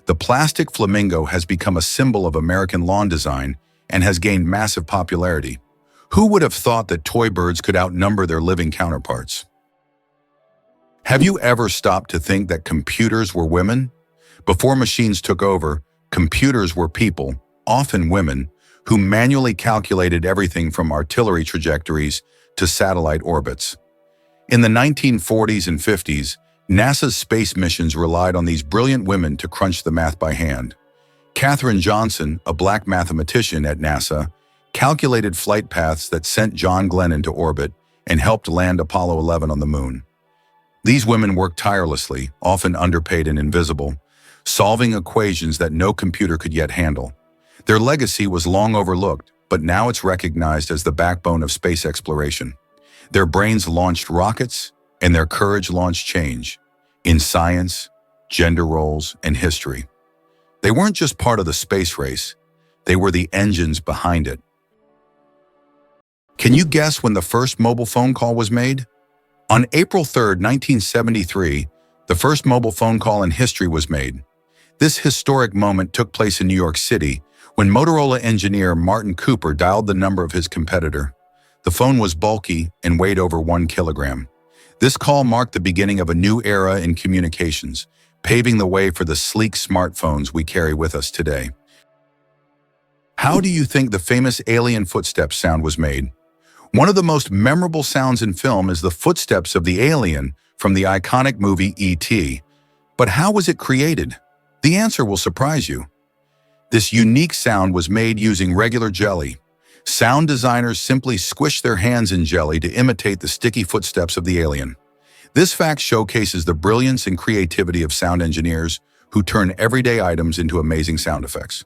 The plastic flamingo has become a symbol of American lawn design and has gained massive popularity. Who would have thought that toy birds could outnumber their living counterparts? Have you ever stopped to think that computers were women? Before machines took over, computers were people, often women, who manually calculated everything from artillery trajectories to satellite orbits. In the 1940s and 50s, NASA's space missions relied on these brilliant women to crunch the math by hand. Katherine Johnson, a black mathematician at NASA, calculated flight paths that sent John Glenn into orbit and helped land Apollo 11 on the moon. These women worked tirelessly, often underpaid and invisible, solving equations that no computer could yet handle. Their legacy was long overlooked, but now it's recognized as the backbone of space exploration. Their brains launched rockets, and their courage launched change in science, gender roles, and history. They weren't just part of the space race, they were the engines behind it. Can you guess when the first mobile phone call was made? On April 3, 1973, the first mobile phone call in history was made. This historic moment took place in New York City when Motorola engineer Martin Cooper dialed the number of his competitor. The phone was bulky and weighed over 1 kilogram. This call marked the beginning of a new era in communications, paving the way for the sleek smartphones we carry with us today. How do you think the famous alien footsteps sound was made? One of the most memorable sounds in film is the footsteps of the alien from the iconic movie E.T. But how was it created? The answer will surprise you. This unique sound was made using regular jelly. Sound designers simply squished their hands in jelly to imitate the sticky footsteps of the alien. This fact showcases the brilliance and creativity of sound engineers who turn everyday items into amazing sound effects.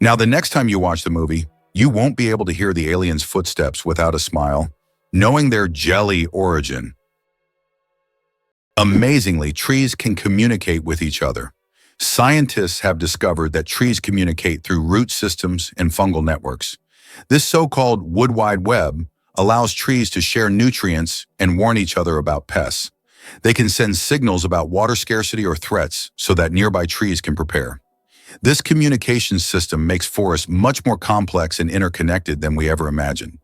Now, the next time you watch the movie, you won't be able to hear the alien's footsteps without a smile, knowing their jelly origin. Amazingly, trees can communicate with each other. Scientists have discovered that trees communicate through root systems and fungal networks. This so-called wood wide web allows trees to share nutrients and warn each other about pests. They can send signals about water scarcity or threats so that nearby trees can prepare. This communication system makes forests much more complex and interconnected than we ever imagined.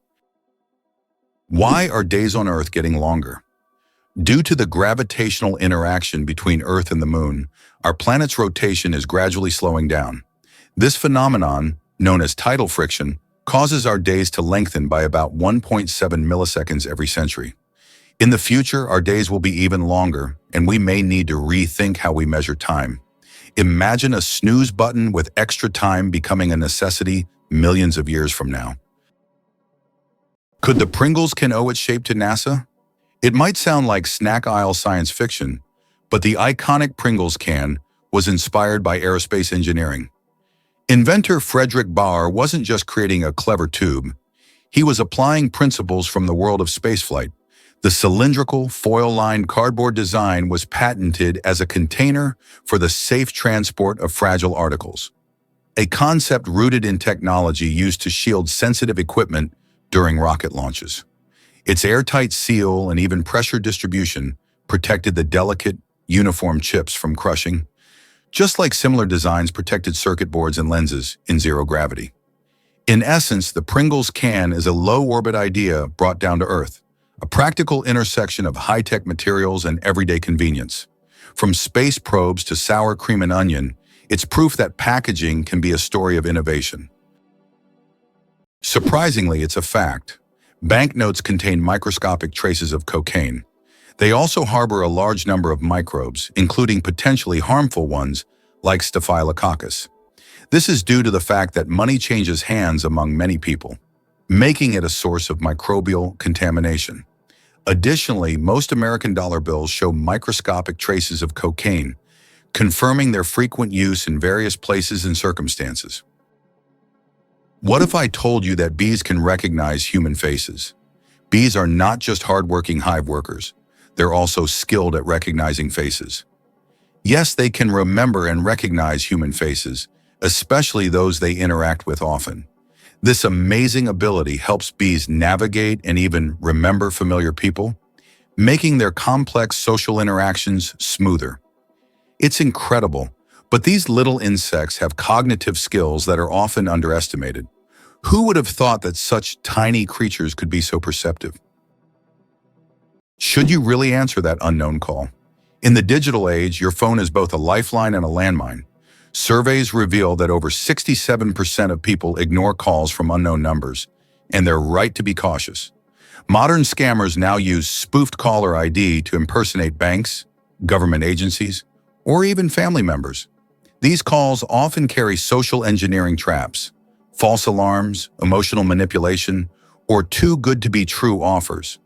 Why are days on Earth getting longer? Due to the gravitational interaction between Earth and the Moon, our planet's rotation is gradually slowing down. This phenomenon, known as tidal friction, causes our days to lengthen by about 1.7 milliseconds every century. In the future, our days will be even longer, and we may need to rethink how we measure time. Imagine a snooze button with extra time becoming a necessity millions of years from now. Could the Pringles can owe its shape to NASA? It might sound like snack aisle science fiction, but the iconic Pringles can was inspired by aerospace engineering. Inventor Frederick Bauer wasn't just creating a clever tube. He was applying principles from the world of spaceflight. The cylindrical, foil-lined cardboard design was patented as a container for the safe transport of fragile articles, a concept rooted in technology used to shield sensitive equipment during rocket launches. Its airtight seal and even pressure distribution protected the delicate, uniform chips from crushing, just like similar designs protected circuit boards and lenses in zero gravity. In essence, the Pringles can is a low-orbit idea brought down to Earth, a practical intersection of high-tech materials and everyday convenience. From space probes to sour cream and onion, it's proof that packaging can be a story of innovation. Surprisingly, it's a fact. Banknotes contain microscopic traces of cocaine. They also harbor a large number of microbes, including potentially harmful ones like Staphylococcus. This is due to the fact that money changes hands among many people, making it a source of microbial contamination. Additionally, most American dollar bills show microscopic traces of cocaine, confirming their frequent use in various places and circumstances. What if I told you that bees can recognize human faces? Bees are not just hardworking hive workers. They're also skilled at recognizing faces. Yes, they can remember and recognize human faces, especially those they interact with often. This amazing ability helps bees navigate and even remember familiar people, making their complex social interactions smoother. It's incredible, but these little insects have cognitive skills that are often underestimated. Who would have thought that such tiny creatures could be so perceptive? Should you really answer that unknown call? In the digital age, your phone is both a lifeline and a landmine. Surveys reveal that over 67% of people ignore calls from unknown numbers, and they're right to be cautious. Modern scammers now use spoofed caller ID to impersonate banks, government agencies, or even family members. These calls often carry social engineering traps, false alarms, emotional manipulation, or too good to be true offers.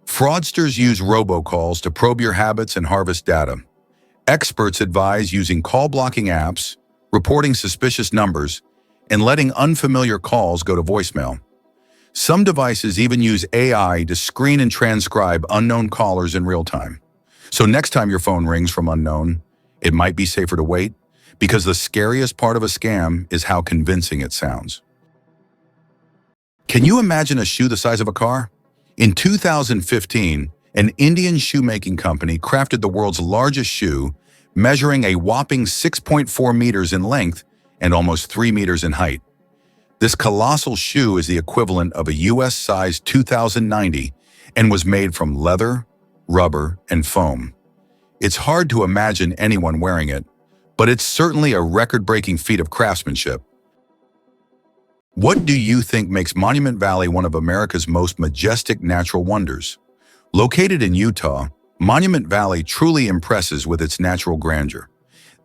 Fraudsters use robocalls to probe your habits and harvest data. Experts advise using call-blocking apps, reporting suspicious numbers, and letting unfamiliar calls go to voicemail. Some devices even use AI to screen and transcribe unknown callers in real time. So next time your phone rings from unknown, it might be safer to wait, because the scariest part of a scam is how convincing it sounds. Can you imagine a shoe the size of a car? In 2015, an Indian shoemaking company crafted the world's largest shoe, measuring a whopping 6.4 meters in length and almost 3 meters in height. This colossal shoe is the equivalent of a US-sized 2090 and was made from leather, rubber, and foam. It's hard to imagine anyone wearing it, but it's certainly a record-breaking feat of craftsmanship. What do you think makes Monument Valley one of America's most majestic natural wonders? Located in Utah, Monument Valley truly impresses with its natural grandeur.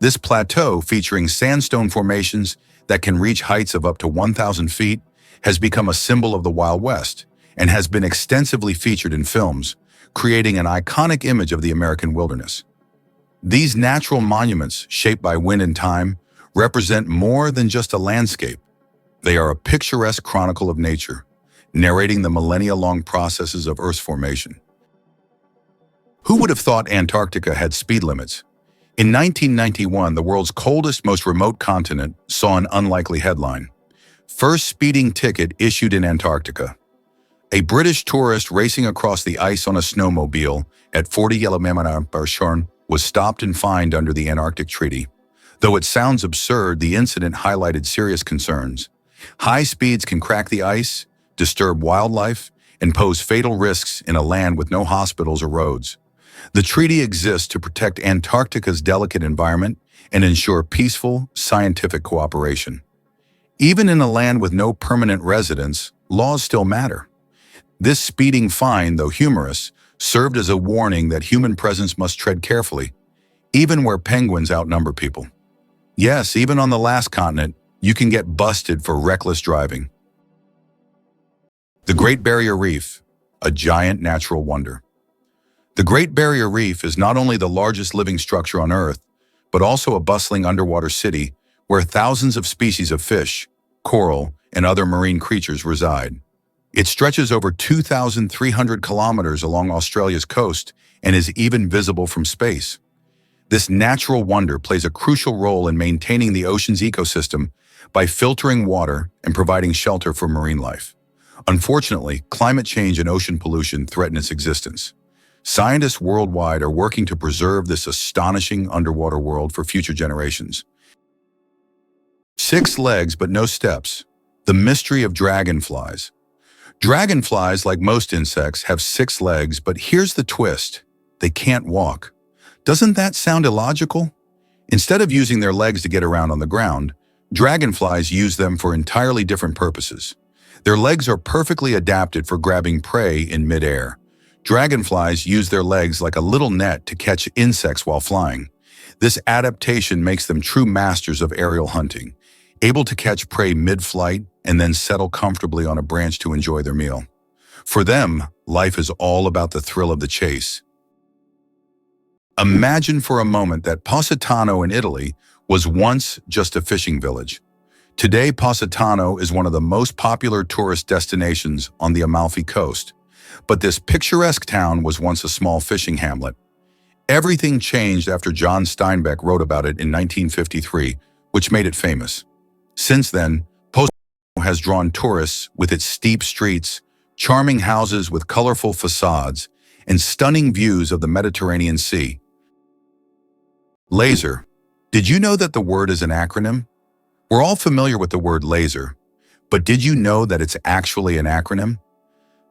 This plateau, featuring sandstone formations that can reach heights of up to 1,000 feet, has become a symbol of the Wild West and has been extensively featured in films, creating an iconic image of the American wilderness. These natural monuments, shaped by wind and time, represent more than just a landscape. They are a picturesque chronicle of nature, narrating the millennia-long processes of Earth's formation. Who would have thought Antarctica had speed limits? In 1991, the world's coldest, most remote continent saw an unlikely headline: First speeding ticket issued in Antarctica. A British tourist racing across the ice on a snowmobile at 40 km/h was stopped and fined under the Antarctic Treaty. Though it sounds absurd, the incident highlighted serious concerns. High speeds can crack the ice, disturb wildlife, and pose fatal risks in a land with no hospitals or roads. The treaty exists to protect Antarctica's delicate environment and ensure peaceful, scientific cooperation. Even in a land with no permanent residents, laws still matter. This speeding fine, though humorous, served as a warning that human presence must tread carefully, even where penguins outnumber people. Yes, even on the last continent, you can get busted for reckless driving. The Great Barrier Reef, a giant natural wonder. The Great Barrier Reef is not only the largest living structure on Earth, but also a bustling underwater city where thousands of species of fish, coral, and other marine creatures reside. It stretches over 2,300 kilometers along Australia's coast and is even visible from space. This natural wonder plays a crucial role in maintaining the ocean's ecosystem by filtering water and providing shelter for marine life. Unfortunately, climate change and ocean pollution threaten its existence. Scientists worldwide are working to preserve this astonishing underwater world for future generations. 6 legs but no steps. The mystery of dragonflies. Dragonflies, like most insects, have 6 legs, but here's the twist. They can't walk. Doesn't that sound illogical? Instead of using their legs to get around on the ground, dragonflies use them for entirely different purposes. Their legs are perfectly adapted for grabbing prey in midair. Dragonflies use their legs like a little net to catch insects while flying. This adaptation makes them true masters of aerial hunting, able to catch prey mid-flight and then settle comfortably on a branch to enjoy their meal. For them, life is all about the thrill of the chase. Imagine for a moment that Positano in Italy was once just a fishing village. Today, Positano is one of the most popular tourist destinations on the Amalfi Coast. But this picturesque town was once a small fishing hamlet. Everything changed after John Steinbeck wrote about it in 1953, which made it famous. Since then, Positano has drawn tourists with its steep streets, charming houses with colorful facades, and stunning views of the Mediterranean Sea. Laser. Did you know that the word is an acronym? We're all familiar with the word laser, but did you know that it's actually an acronym?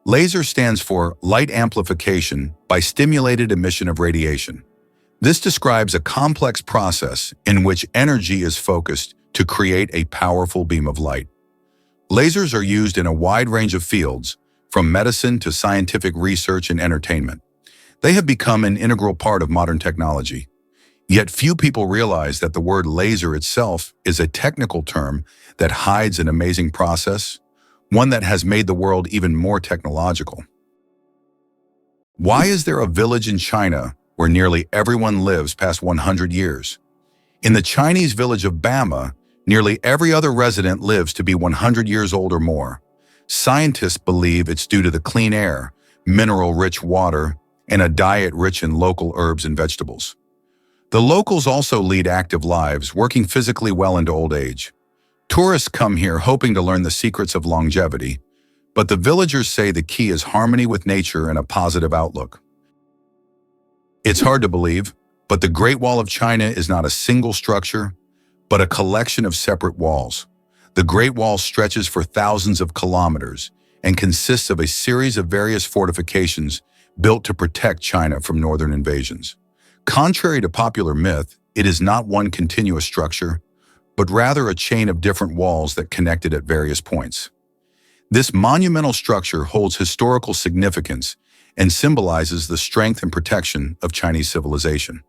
LASER stands for Light Amplification by Stimulated Emission of Radiation. This describes a complex process in which energy is focused to create a powerful beam of light. Lasers are used in a wide range of fields, from medicine to scientific research and entertainment. They have become an integral part of modern technology. Yet few people realize that the word laser itself is a technical term that hides an amazing process, one that has made the world even more technological. Why is there a village in China where nearly everyone lives past 100 years? In the Chinese village of Bama, nearly every other resident lives to be 100 years old or more. Scientists believe it's due to the clean air, mineral-rich water, and a diet rich in local herbs and vegetables. The locals also lead active lives, working physically well into old age. Tourists come here hoping to learn the secrets of longevity, but the villagers say the key is harmony with nature and a positive outlook. It's hard to believe, but the Great Wall of China is not a single structure, but a collection of separate walls. The Great Wall stretches for thousands of kilometers and consists of a series of various fortifications built to protect China from northern invasions. Contrary to popular myth, it is not one continuous structure, but rather a chain of different walls that connected at various points. This monumental structure holds historical significance and symbolizes the strength and protection of Chinese civilization.